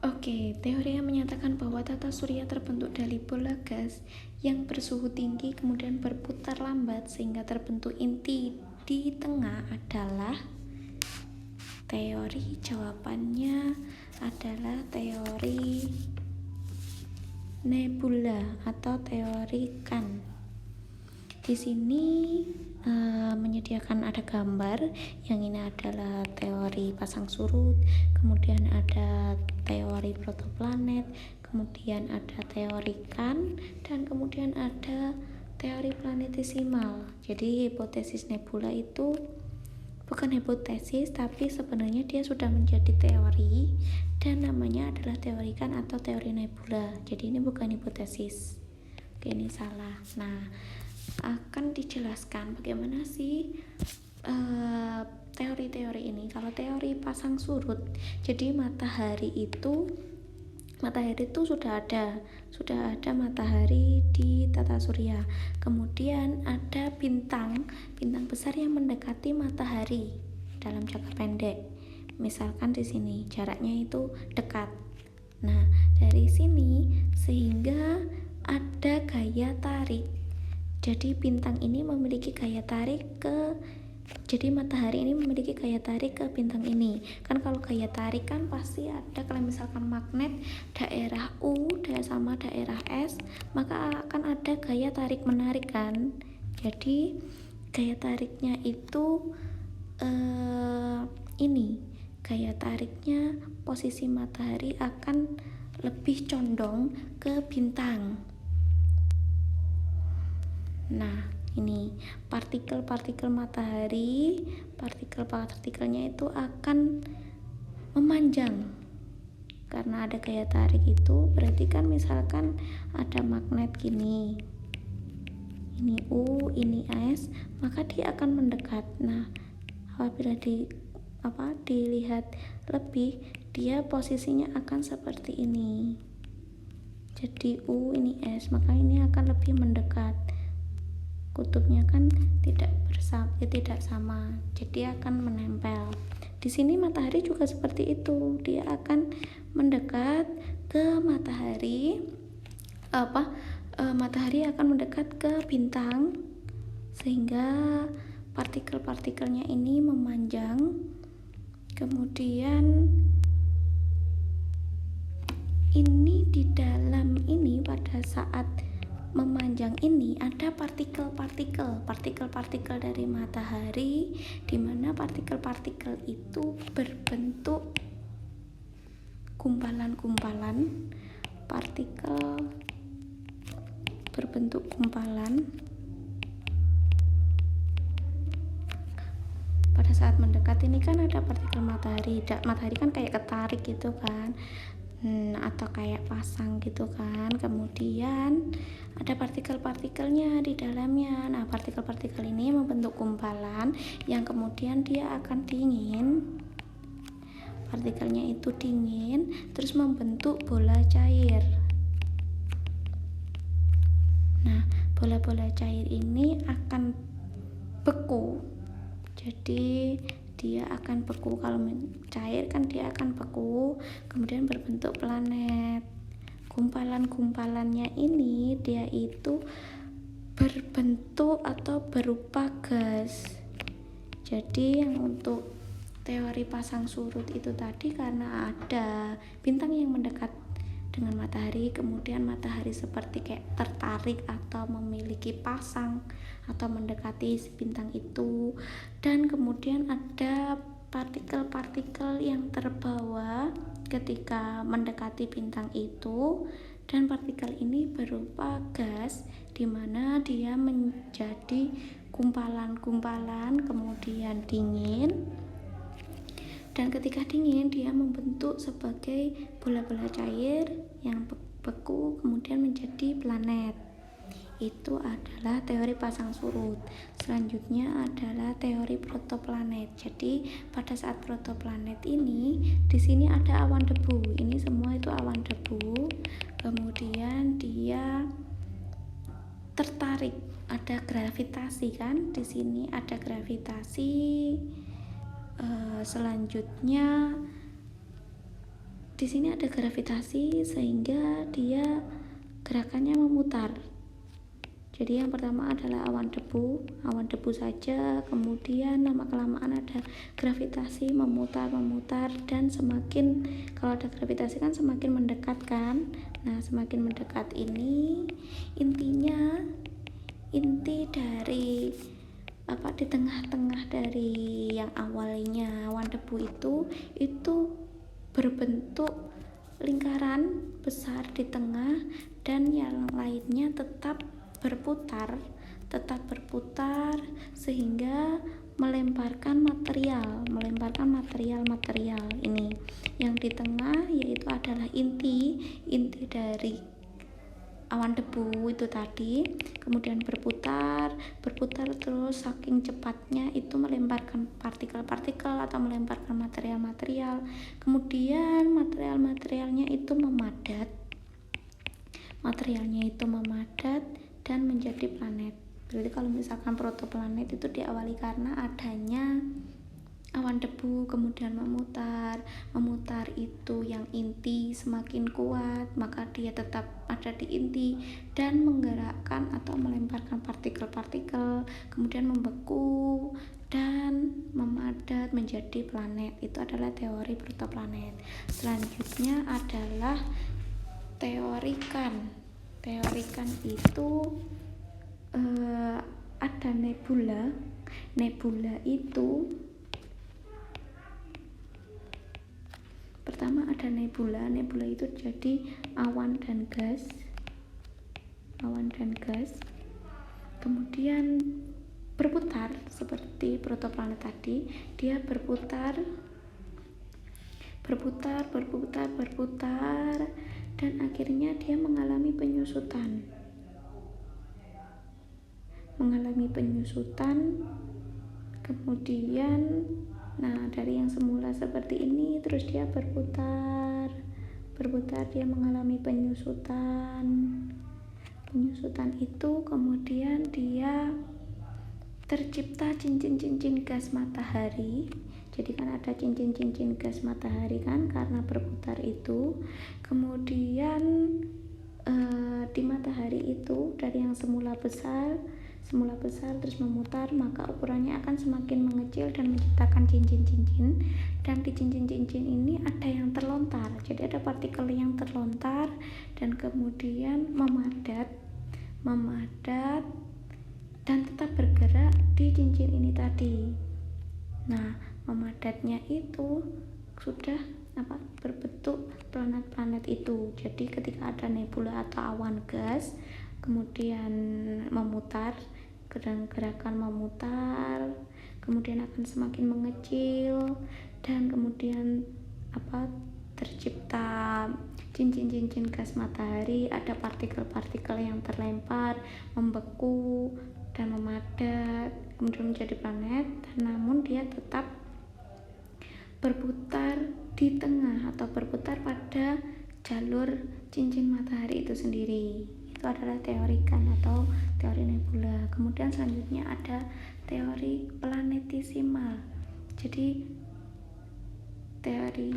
Oke, teori yang menyatakan bahwa tata surya terbentuk dari bola gas yang bersuhu tinggi kemudian berputar lambat sehingga terbentuk inti di tengah adalah jawabannya adalah teori nebula atau teori Kan. Di sini menyediakan ada gambar, yang ini adalah teori pasang surut, kemudian ada teori protoplanet, kemudian ada teori Kan, dan kemudian ada teori planetesimal. Jadi hipotesis nebula itu bukan hipotesis, tapi sebenarnya dia sudah menjadi teori dan namanya adalah teori Kan atau teori nebula. Jadi ini bukan hipotesis. Oke, ini salah. Nah, akan dijelaskan bagaimana sih teori-teori ini. Kalau teori pasang surut, jadi matahari itu sudah ada matahari di tata surya. Kemudian ada bintang besar yang mendekati matahari dalam jangka pendek. Misalkan di sini jaraknya itu dekat. Nah, dari sini sehingga ada gaya tarik. Jadi bintang ini memiliki gaya tarik jadi matahari ini memiliki gaya tarik ke bintang ini. Kan kalau gaya tarik kan pasti ada, kalau misalkan magnet daerah U sama daerah S, maka akan ada gaya tarik menarik kan. Jadi gaya tariknya itu ini gaya tariknya posisi matahari akan lebih condong ke bintang. Nah, ini partikel-partikel matahari, partikelnya itu akan memanjang karena ada gaya tarik itu. Berarti kan misalkan ada magnet gini, ini U, ini S, maka dia akan mendekat. Nah, apabila dilihat lebih, dia posisinya akan seperti ini. Jadi U, ini S, maka ini akan lebih mendekat. Kutubnya kan tidak sama, jadi akan menempel. Di sini matahari juga seperti itu, dia akan mendekat ke matahari. Matahari akan mendekat ke bintang sehingga partikel-partikelnya ini memanjang. Kemudian ini di dalam ini pada saat memanjang ini ada partikel-partikel dari matahari, di mana partikel-partikel itu berbentuk gumpalan-gumpalan, pada saat mendekat ini kan ada partikel matahari kan kayak ketarik gitu kan, atau kayak pasang gitu kan. Kemudian ada partikel-partikelnya di dalamnya. Nah, partikel-partikel ini membentuk gumpalan yang kemudian dia akan dingin. Partikelnya itu dingin terus membentuk bola cair. Nah, bola-bola cair ini akan beku. Jadi dia akan beku. Kalau cair kan dia akan beku, kemudian berbentuk planet. Gumpalan-gumpalannya ini dia itu berbentuk atau berupa gas. Jadi yang untuk teori pasang surut itu tadi karena ada bintang yang mendekat dengan matahari, kemudian matahari seperti kayak tertarik atau memiliki pasang atau mendekati si bintang itu, dan kemudian ada partikel-partikel yang terbawa ketika mendekati bintang itu, dan partikel ini berupa gas di mana dia menjadi gumpalan-gumpalan kemudian dingin, dan ketika dingin dia membentuk sebagai bola-bola cair yang beku kemudian menjadi planet. Itu adalah teori pasang surut. Selanjutnya adalah teori protoplanet. Jadi pada saat protoplanet ini di sini ada awan debu. Ini semua itu awan debu. Kemudian dia tertarik, ada gravitasi kan? Di sini ada gravitasi. Selanjutnya di sini ada gravitasi sehingga dia gerakannya memutar. Jadi yang pertama adalah awan debu saja, kemudian lama-kelamaan ada gravitasi memutar, dan semakin, kalau ada gravitasi kan semakin mendekat kan. Nah, semakin mendekat ini inti dari di tengah-tengah dari yang awalnya awan debu itu berbentuk lingkaran besar di tengah, dan yang lainnya tetap berputar sehingga melemparkan material ini. Yang di tengah yaitu adalah inti dari awan debu itu tadi, kemudian berputar terus saking cepatnya itu melemparkan partikel-partikel atau melemparkan material-material, kemudian materialnya itu memadat dan menjadi planet. Berarti kalau misalkan protoplanet itu diawali karena adanya awan debu, kemudian memutar itu yang inti semakin kuat, maka dia tetap ada di inti dan menggerakkan atau melemparkan partikel-partikel, kemudian membeku dan memadat menjadi planet. Itu adalah teori protoplanet. Selanjutnya adalah teorikan itu ada nebula itu pertama ada nebula itu jadi awan dan gas, kemudian berputar seperti protoplanet tadi. Dia berputar dan akhirnya dia mengalami penyusutan. Kemudian dari yang semula seperti ini terus dia berputar dia mengalami penyusutan itu, kemudian dia tercipta cincin-cincin gas matahari. Jadi kan ada cincin-cincin gas matahari kan karena berputar itu. Kemudian di matahari itu dari yang semula besar terus memutar, maka ukurannya akan semakin mengecil dan menciptakan cincin-cincin, dan di cincin-cincin ini ada yang terlontar. Jadi ada partikel yang terlontar dan kemudian memadat dan tetap bergerak di cincin ini tadi. Nah, memadatnya itu sudah berbentuk planet-planet itu. Jadi ketika ada nebula atau awan gas kemudian memutar, gerakan memutar, kemudian akan semakin mengecil dan kemudian tercipta cincin-cincin gas matahari. Ada partikel-partikel yang terlempar, membeku dan memadat, kemudian menjadi planet, namun dia tetap berputar di tengah atau berputar pada jalur cincin matahari itu sendiri. Itu adalah teorikan atau teori nebula. Kemudian selanjutnya ada teori planetesimal. Jadi teori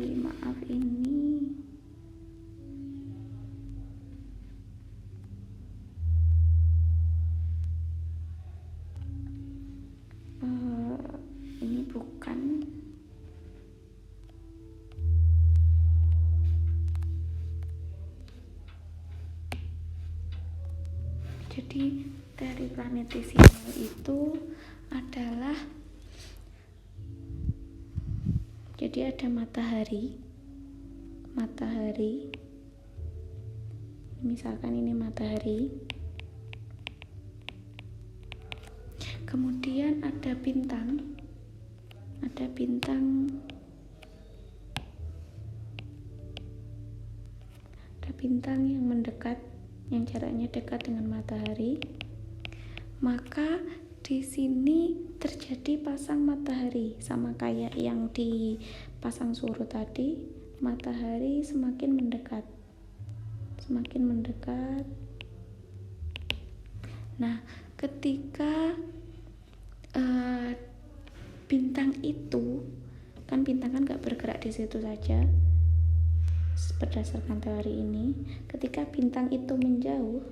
ini bukan. Jadi teori planetesimal itu adalah, jadi ada matahari, misalkan ini matahari, kemudian ada bintang yang mendekat, yang jaraknya dekat dengan matahari, maka di sini terjadi pasang matahari, sama kayak yang di pasang surut tadi. Matahari semakin mendekat. Nah, ketika bintang itu kan gak bergerak di situ saja. Berdasarkan teori ini, ketika bintang itu menjauh,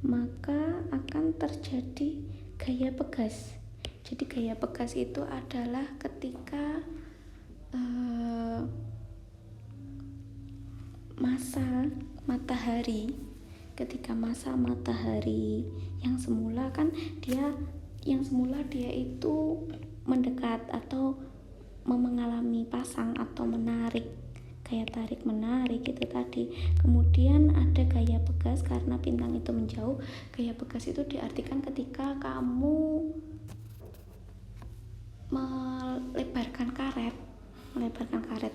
maka akan terjadi gaya pegas. Jadi gaya pegas itu adalah ketika masa matahari yang semula dia itu mendekat atau mengalami pasang atau menarik, gaya tarik menarik itu tadi. Kemudian ada gaya pegas karena bintang itu menjauh. Gaya pegas itu diartikan ketika kamu melebarkan karet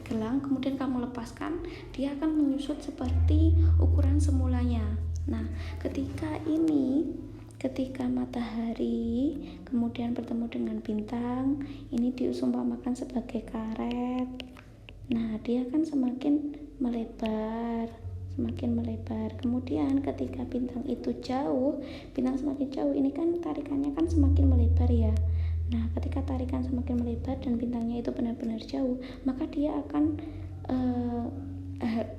gelang, kemudian kamu lepaskan, dia akan menyusut seperti ukuran semulanya. Nah, ketika matahari kemudian bertemu dengan bintang, ini diumpamakan sebagai karet. Nah, dia akan semakin melebar. Kemudian ketika bintang semakin jauh, ini kan tarikannya kan semakin melebar ya. Nah, ketika tarikan semakin melebar dan bintangnya itu benar-benar jauh, maka dia akan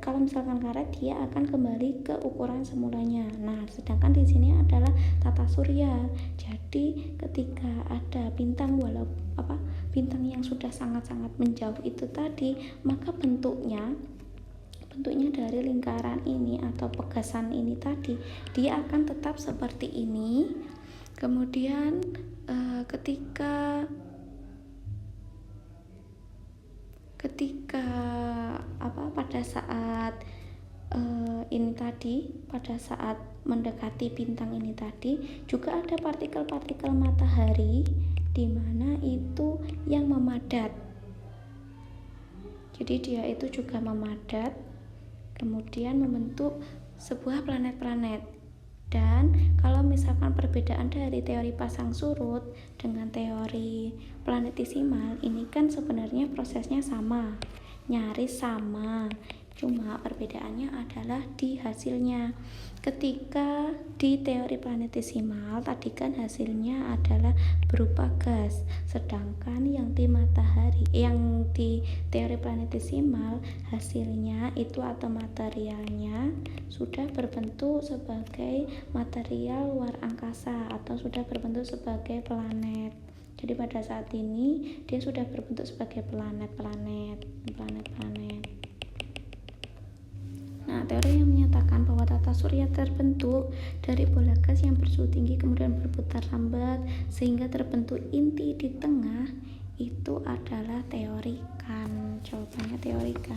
kalau misalkan karet, dia akan kembali ke ukuran semulanya. Nah, sedangkan di sini adalah tata surya. Jadi ketika ada bintang bintang yang sudah sangat-sangat menjauh itu tadi, maka bentuknya dari lingkaran ini atau pegasan ini tadi, dia akan tetap seperti ini. Kemudian ketika pada saat mendekati bintang ini tadi, juga ada partikel-partikel matahari di mana itu yang memadat. Jadi dia itu juga memadat, kemudian membentuk sebuah planet-planet. Dan kalau misalkan perbedaan dari teori pasang surut dengan teori planetesimal, ini kan sebenarnya prosesnya sama, nyaris sama, cuma perbedaannya adalah di hasilnya. Ketika di teori planetesimal tadi kan hasilnya adalah berupa gas, sedangkan yang di teori planetesimal hasilnya itu atau materialnya sudah berbentuk sebagai material luar angkasa atau sudah berbentuk sebagai planet. Jadi pada saat ini dia sudah berbentuk sebagai planet-planet. Nah, teori yang menyatakan bahwa tata surya terbentuk dari bola gas yang bersuhu tinggi kemudian berputar lambat sehingga terbentuk inti di tengah, itu adalah teori Kant. Jawabannya teori Kant.